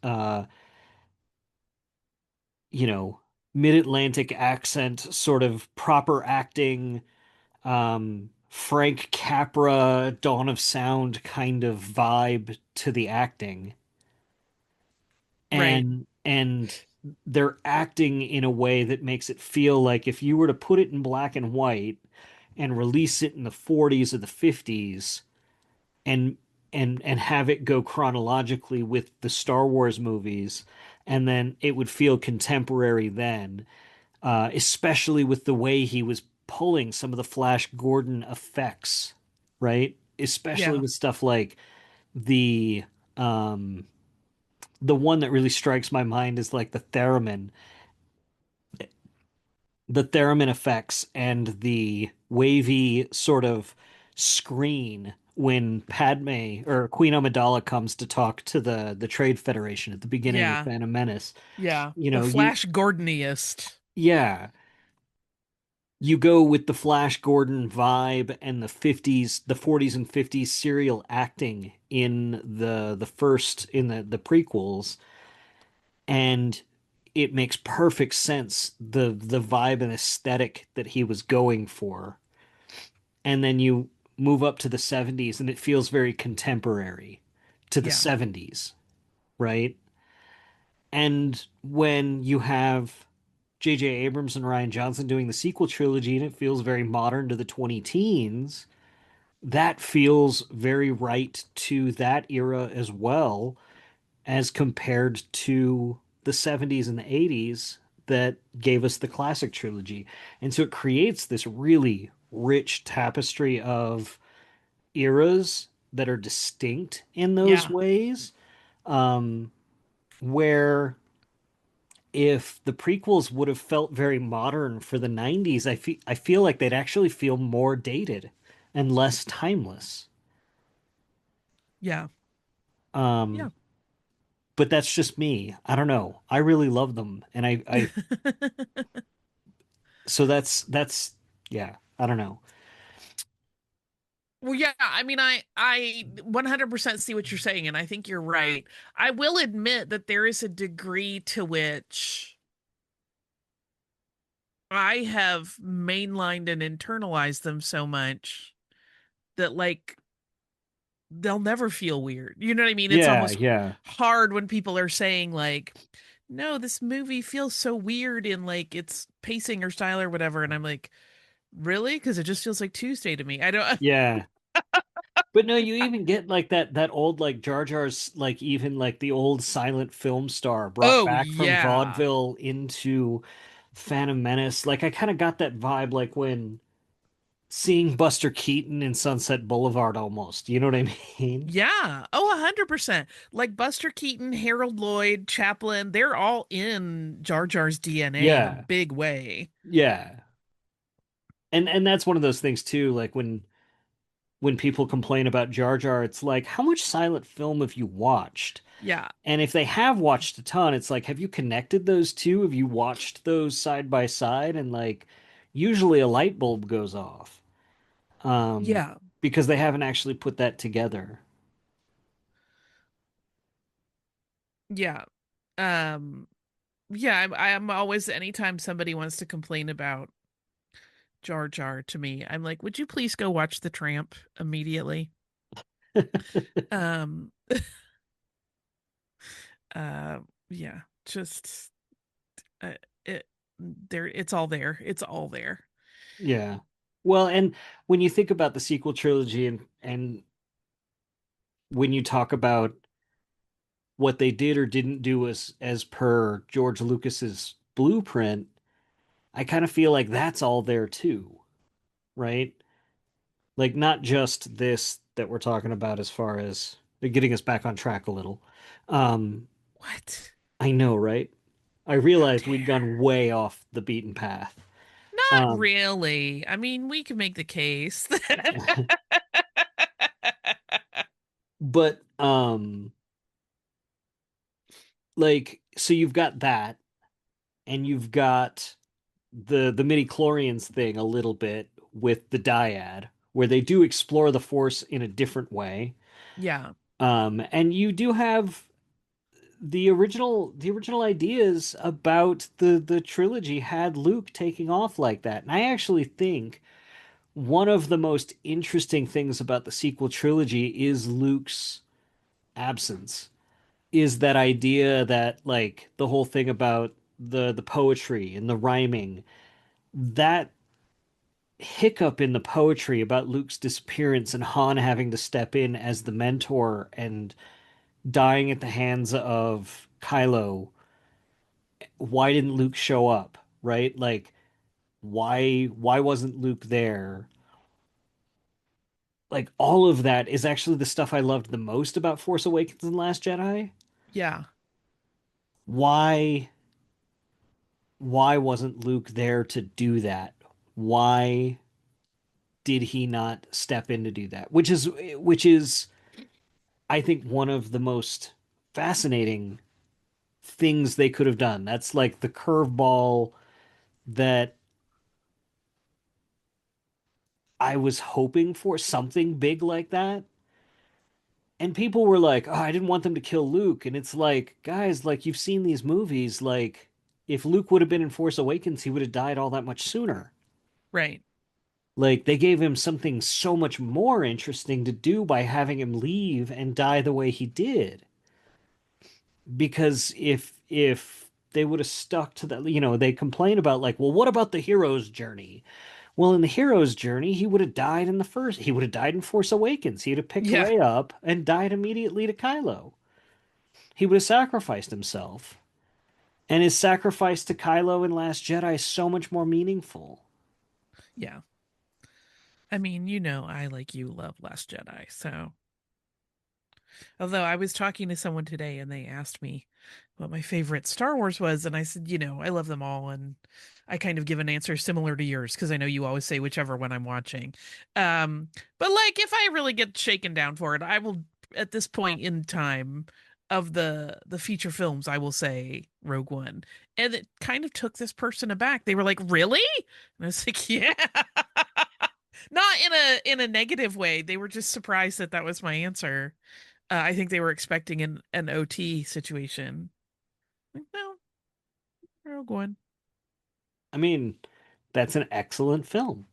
uh, you know, mid-Atlantic accent, sort of proper acting, Frank Capra, Dawn of Sound kind of vibe to the acting. Right. And they're acting in a way that makes it feel like if you were to put it in black and white and release it in the 40s or the 50s and and have it go chronologically with the Star Wars movies, and then it would feel contemporary then, especially with the way he was pulling some of the Flash Gordon effects, right? Especially Yeah. with stuff like the um the one that really strikes my mind is like the theremin effects and the wavy sort of screen when Padme or Queen Amidala comes to talk to the Trade Federation at the beginning of Yeah. Phantom Menace. Yeah. You The know, you Flash Gordoniest. yeah, you go with the Flash Gordon vibe and the 50s, the 40s and 50s serial acting in the first in the prequels, and it makes perfect sense the vibe and aesthetic that he was going for. And then you move up to the 70s and it feels very contemporary to the Yeah. 70s, right? And when you have J.J. Abrams and Ryan Johnson doing the sequel trilogy and it feels very modern to the 20 teens, that feels very right to that era as well as compared to the 70s and the 80s that gave us the classic trilogy. And so it creates this really rich tapestry of eras that are distinct in those Yeah. ways. Um, where if the prequels would have felt very modern for the 90s, I feel like they'd actually feel more dated and less timeless. Yeah. Yeah. Um, but that's just me. I don't know. I really love them, and I so that's yeah. I don't know. Well, yeah, I mean, I 100% see what you're saying, and I think you're right. I will admit that there is a degree to which I have mainlined and internalized them so much that like they'll never feel weird. You know what I mean? It's Yeah, almost yeah, hard when people are saying like, "No, this movie feels so weird in like its pacing or style or whatever," and I'm like, "Really?" Because it just feels like Tuesday to me. I don't. yeah. But no, you even get like that old like Jar Jar's like even like the old silent film star brought Oh back from yeah. vaudeville into Phantom Menace. Like I kind of got that vibe like when seeing Buster Keaton in Sunset Boulevard almost. You know what I mean? Yeah. Oh, 100%. Like Buster Keaton, Harold Lloyd, Chaplin, they're all in Jar Jar's DNA in a Yeah. big way. Yeah. And that's one of those things too, like when people complain about Jar Jar, it's like, how much silent film have you watched? Yeah. And if they have watched a ton, it's like, have you connected those two? Have you watched those side by side? And like, usually a light bulb goes off, um, Yeah. because they haven't actually put that together. Yeah. Um, yeah, I'm always anytime somebody wants to complain about Jar Jar to me, I'm like, would you please go watch The Tramp immediately? Um, uh, yeah, just uh, it there, it's all there. It's all there. Yeah. Well, and when you think about the sequel trilogy and when you talk about what they did or didn't do as per George Lucas's blueprint, I kind of feel like that's all there too, right? Like not just this that we're talking about as far as getting us back on track a little. Um, What? I know, right? I How realized we'd gone dare? way off the beaten path. Not Um, really. I mean, we can make the case. but like so you've got that and you've got the midi-chlorians thing a little bit with the dyad where they do explore the force in a different way. Yeah. And you do have the original ideas about the trilogy had Luke taking off like that. And I actually think one of the most interesting things about the sequel trilogy is Luke's absence. Is that idea that like the whole thing about the poetry and the rhyming that hiccup in the poetry about Luke's disappearance and Han having to step in as the mentor and dying at the hands of Kylo, why didn't Luke show up, right? Like why wasn't Luke there? Like all of that is actually the stuff I loved the most about Force Awakens and Last Jedi. Yeah. Why why wasn't Luke there to do that? Why did he not step in to do that? Which is I think one of the most fascinating things they could have done. That's like the curveball that I was hoping for, something big like that. And people were like, "Oh, I didn't want them to kill Luke." And it's like, guys, like you've seen these movies, like if Luke would have been in Force Awakens, he would have died all that much sooner. Right. Like they gave him something so much more interesting to do by having him leave and die the way he did. Because if they would have stuck to that, they complain about like, well, what about the hero's journey? Well, in the hero's journey, he would have died in Force Awakens. He'd have picked Yeah. Rey up and died immediately to Kylo. He would have sacrificed himself. And his sacrifice to Kylo in Last Jedi is so much more meaningful. Yeah. I mean, I like you love Last Jedi, so although I was talking to someone today and they asked me what my favorite Star Wars was, and I said, I love them all, and I kind of give an answer similar to yours because I know you always say whichever one I'm watching. But like if I really get shaken down for it, I will at this point in time of the feature films, I will say Rogue One. And it kind of took this person aback. They were like, "Really?" And I was like, "Yeah." Not in a negative way. They were just surprised that that was my answer. I think they were expecting an OT situation. Like, no, Rogue One. I mean, that's an excellent film.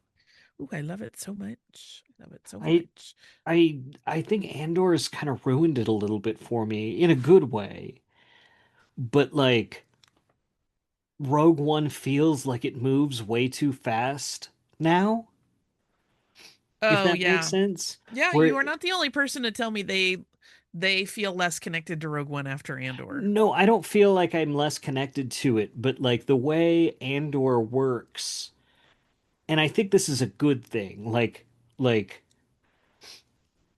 Ooh, I love it so much. I love it so I much. I think Andor's kind of ruined it a little bit for me in a good way. But like Rogue One feels like it moves way too fast now, if Oh that makes yeah, sense. yeah. Where You are not the only person to tell me they feel less connected to Rogue One after Andor. no, I don't feel like I'm less connected to it, but like the way Andor works, and I think this is a good thing. Like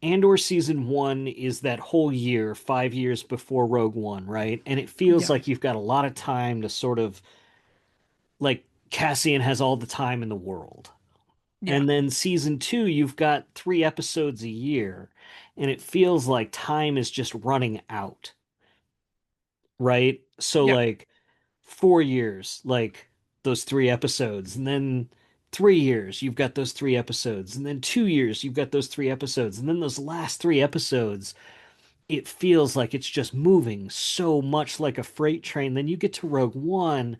Andor season one is that whole year, 5 years before Rogue One, right? And it feels Yeah, like you've got a lot of time to sort of like Cassian has all the time in the world. yeah, And then season two, you've got 3 episodes a year, and it feels like time is just running out, right? So yeah, like 4 years, like those 3 episodes, and then 3 years, you've got those 3 episodes, and then 2 years, you've got those 3 episodes, and then those last 3 episodes, it feels like it's just moving so much like a freight train. Then you get to Rogue One,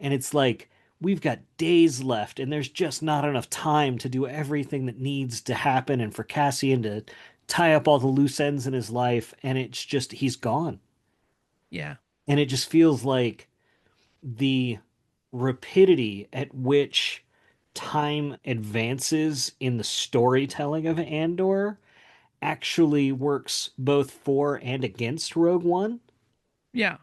and it's like we've got days left, and there's just not enough time to do everything that needs to happen, and for Cassian to tie up all the loose ends in his life, and it's just he's gone. yeah, And it just feels like the rapidity at which time advances in the storytelling of Andor actually works both for and against Rogue One, yeah,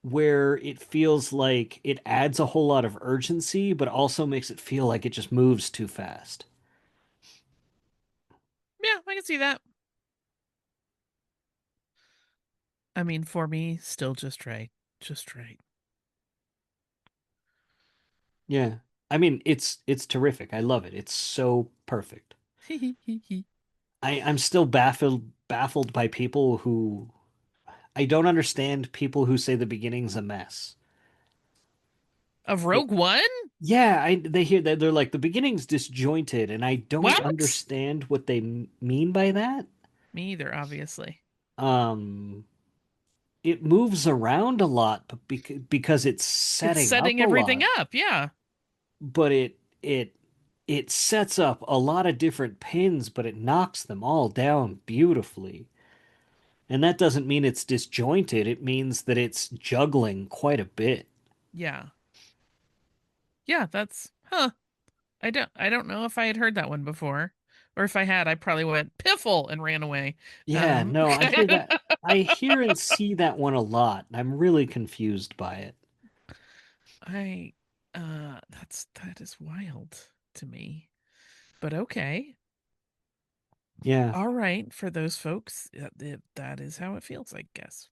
where it feels like it adds a whole lot of urgency, but also makes it feel like it just moves too fast. yeah. I can see that. I mean, for me, still just right, just right. Yeah. I mean, it's terrific. I love it. It's so perfect. I'm still baffled by people who I don't understand people who say the beginning's a mess. Of Rogue One? Yeah, they hear that they're like the beginning's disjointed, and I don't What? understand what they mean by that. Me either, obviously. Um, it moves around a lot, but because it's It's setting up setting a everything lot, up. Yeah, but it sets up a lot of different pins, but it knocks them all down beautifully. And that doesn't mean it's disjointed. It means that it's juggling quite a bit. yeah, yeah. That's huh. I don't know if I had heard that one before. Or if I had, I probably went piffle and ran away. Yeah, no, I hear that. I I hear and see that one a lot. I'm really confused by it. that is wild to me. But okay. Yeah, All right, for those folks, that is how it feels, I guess.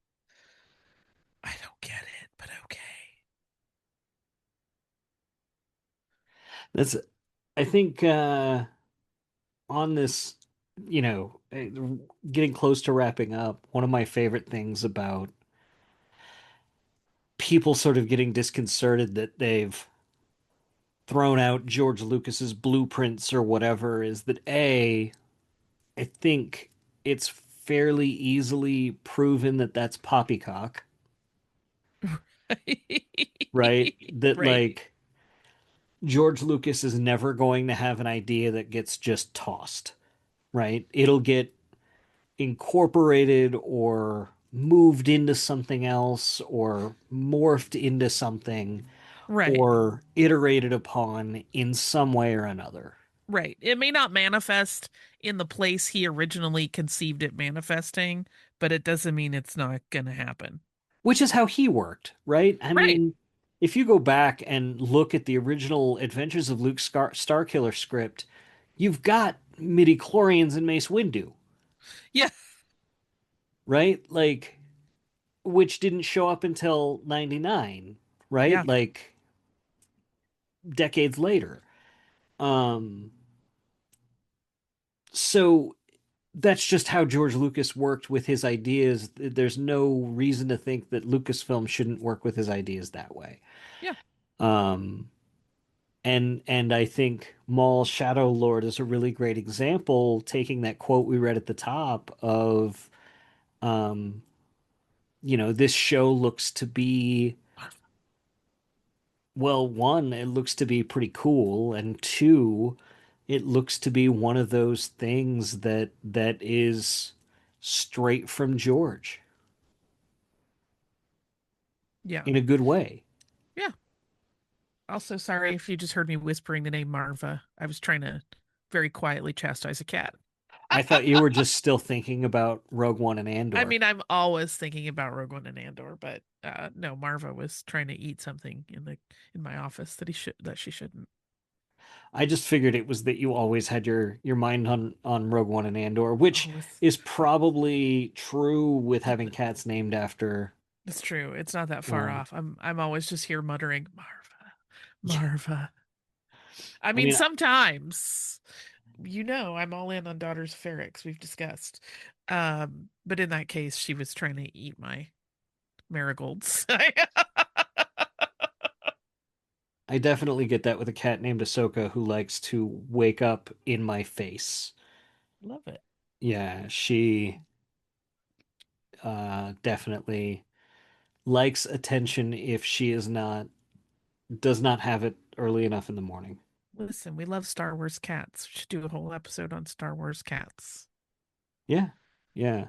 I don't get it, but okay. that's, I think, on this, getting close to wrapping up, one of my favorite things about people sort of getting disconcerted that they've thrown out George Lucas's blueprints or whatever is that I think it's fairly easily proven that that's poppycock, right? That Right, like George Lucas is never going to have an idea that gets just tossed, right? It'll get incorporated or moved into something else or morphed into something right, or iterated upon in some way or another, right. It may not manifest in the place he originally conceived it manifesting, but it doesn't mean it's not gonna happen. which is how he worked, right? I Right. mean, if you go back and look at the original Adventures of Luke Starkiller script, you've got midi-chlorians and Mace Windu, Yeah, right? Like, which didn't show up until 99, right? yeah, Like decades later. Um, so that's just how George Lucas worked with his ideas. There's no reason to think that Lucasfilm shouldn't work with his ideas that way. yeah. Um, and I think Maul Shadow Lord is a really great example, taking that quote we read at the top of, um, this show looks to be, well, one, it looks to be pretty cool, and two, it looks to be one of those things that is straight from George Yeah. in a good way. Yeah. Also, sorry if you just heard me whispering the name Marva. I was trying to very quietly chastise a cat. I thought you were just still thinking about Rogue One and I Andor. mean, I'm always thinking about Rogue One and Andor, but no, Marva was trying to eat something in my office that she shouldn't. I just figured it was that you always had your mind on Rogue One and Andor, which Always. is probably true with having cats named after. It's true. It's not that far Um, off. I'm always just here muttering Marva, Marva. I I mean, mean, sometimes, I'm all in on Daughters of Ferrix. We've discussed. But in that case, she was trying to eat my marigolds. I definitely get that with a cat named Ahsoka who likes to wake up in my face. Love it. Yeah, she definitely likes attention if she is not does not have it early enough in the morning. Listen, we love Star Wars cats. We should do a whole episode on Star Wars cats. Yeah, yeah.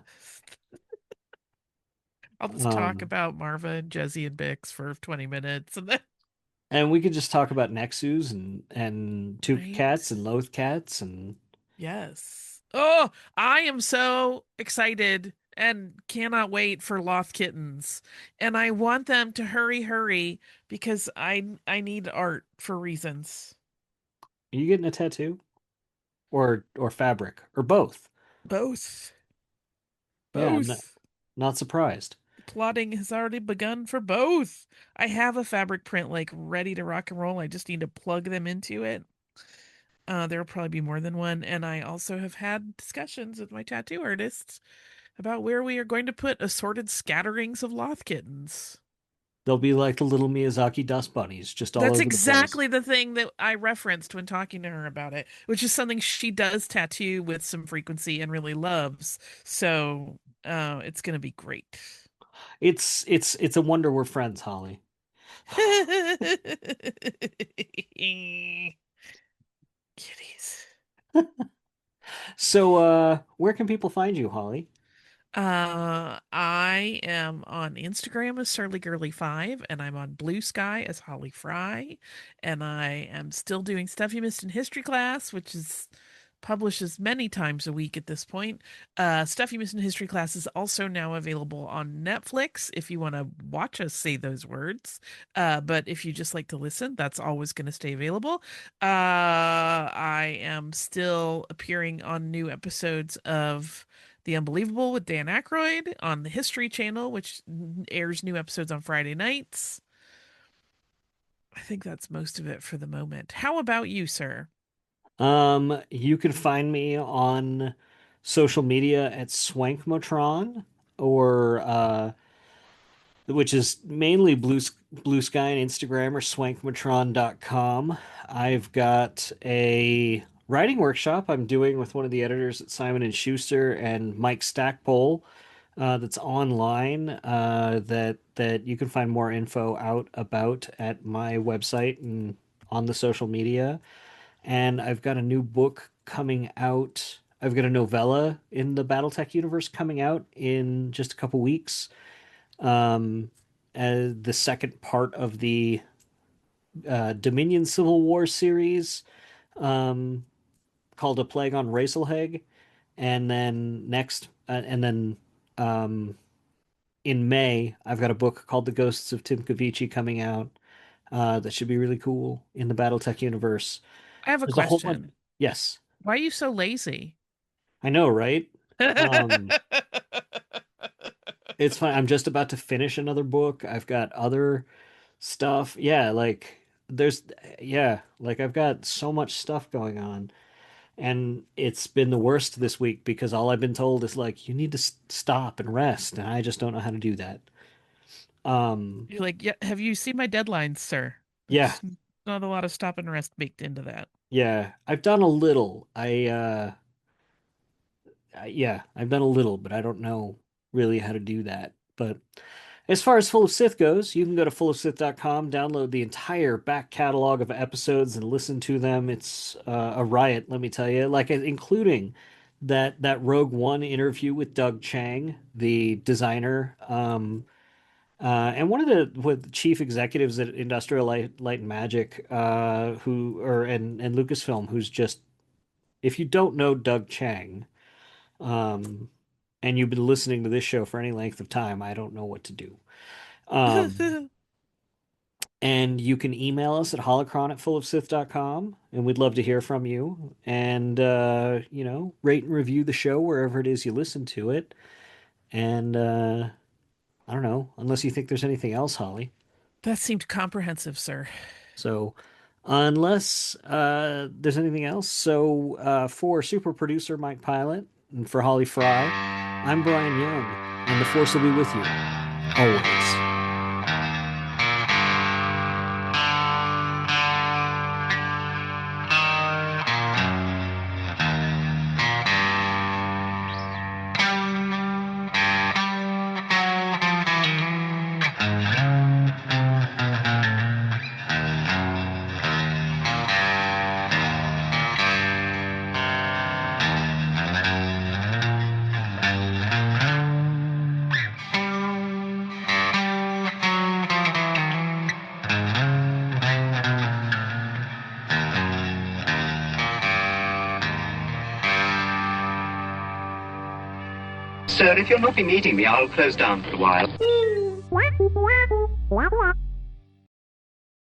I'll just talk Um, about Marva and Jezzy and Bix for 20 minutes and then and we could just talk about Nexus and Tuca right. cats and Loth cats and Yes. Oh, I am so excited and cannot wait for Loth Kittens. And I want them to hurry because I need art for reasons. are you getting a tattoo or fabric or both? Both. Yeah, Both. not surprised. Plotting has already begun for both. I have a fabric print like ready to rock and roll. I just need to plug them into it. There'll probably be more than one. And I also have had discussions with my tattoo artists about where we are going to put assorted scatterings of Loth kittens. They'll be like the little Miyazaki dust bunnies, just all That's over the place. exactly the thing that I referenced when talking to her about it, which is something she does tattoo with some frequency and really loves. So it's going to be great. It's a wonder we're friends, Holly. Kitties. So, where can people find you, Holly? I am on Instagram as SurlyGirly5, and I'm on Blue Sky as Holly Fry, and I am still doing Stuff You Missed in History Class, which is publishes many times a week at this point. Stuff You Missed in History Class is also now available on Netflix if you want to watch us say those words. But if you just like to listen, that's always going to stay available. I am still appearing on new episodes of The Unbelievable with Dan Aykroyd on the History Channel, which airs new episodes on Friday nights. I think that's most of it for the moment. How about you, sir? You can find me on social media at Swankmotron, or which is mainly Blue Sky and Instagram, or swankmatron.com. I've got a writing workshop I'm doing with one of the editors at Simon and Schuster and Mike Stackpole, that's online, that you can find more info out about at my website and on the social media. And I've got a new book coming out. I've got a novella in the BattleTech universe coming out in just a couple weeks. The second part of the Dominion Civil War series, um, called A Plague on Racelheg, and then um, in May I've got a book called The Ghosts of Tim Cavici coming out, that should be really cool in the BattleTech universe. I have a There's a whole bunch. question. Yes, Why are you so lazy? I know, right? Um, it's fine. I'm just about to finish another book. I've got other stuff. Yeah, there's, yeah, I've got so much stuff going on, and it's been the worst this week because all I've been told is you need to stop and rest, and I just don't know how to do that. Um, You're like, yeah, have you seen my deadlines, sir? yeah, There's not a lot of stop and rest baked into that. yeah, I've done a little. Yeah, I've done a little, but I don't know really how to do that. But as far as Full of Sith goes, you can go to fullofsith.com, download the entire back catalog of episodes, and listen to them. It's a riot, let me tell you. Including that Rogue One interview with Doug Chang, the designer, and one of the chief executives at Industrial Light and Magic, and Lucasfilm, who's just, if you don't know Doug Chang, um, and you've been listening to this show for any length of time, I don't know what to do. Um, and you can email us at holocron@fullofsith.com, and we'd love to hear from you. And, rate and review the show wherever it is you listen to it. And, I don't know, unless you think there's anything else, Holly. That seemed comprehensive, sir. So, unless there's anything else, for super producer Mike Pilot and for Holly Fry, I'm Bryan Young, and the Force will be with you always. Sir, if you'll not be meeting me, I'll close down for a while.